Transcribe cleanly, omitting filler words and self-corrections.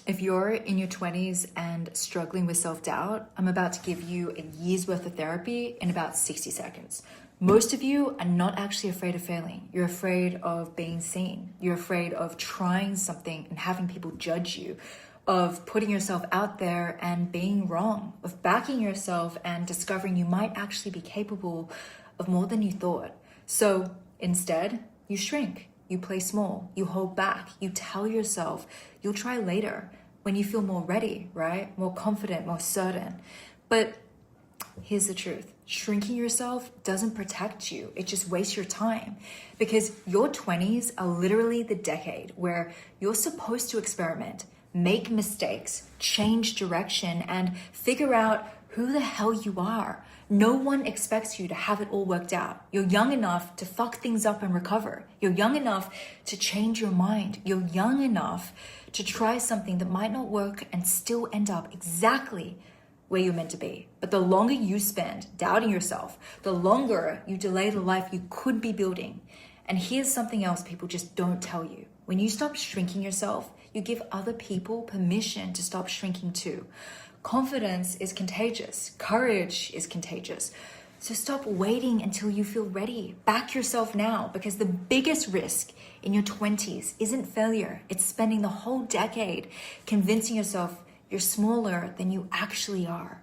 If you're in your 20s and struggling with self-doubt, I'm about to give you a year's worth of therapy in about 60 seconds. Most of you are not actually afraid of failing. You're afraid of being seen. You're afraid of trying something and having people judge you, of putting yourself out there and being wrong, of backing yourself and discovering you might actually be capable of more than you thought. So instead, you shrink, you play small, you hold back, you tell yourself you'll try later when you feel more ready, right? More confident, more certain. But here's the truth. Shrinking yourself doesn't protect you. It just wastes your time, because your 20s are literally the decade where you're supposed to experiment, make mistakes, change direction, and figure out who the hell you are. No one expects you to have it all worked out. You're young enough to fuck things up and recover. You're young enough to change your mind. You're young enough to try something that might not work and still end up exactly where you're meant to be. But the longer you spend doubting yourself, the longer you delay the life you could be building. And here's something else people just don't tell you. When you stop shrinking yourself, you give other people permission to stop shrinking too. Confidence is contagious. Courage is contagious. So stop waiting until you feel ready. Back yourself now, because the biggest risk in your 20s isn't failure. It's spending the whole decade convincing yourself you're smaller than you actually are.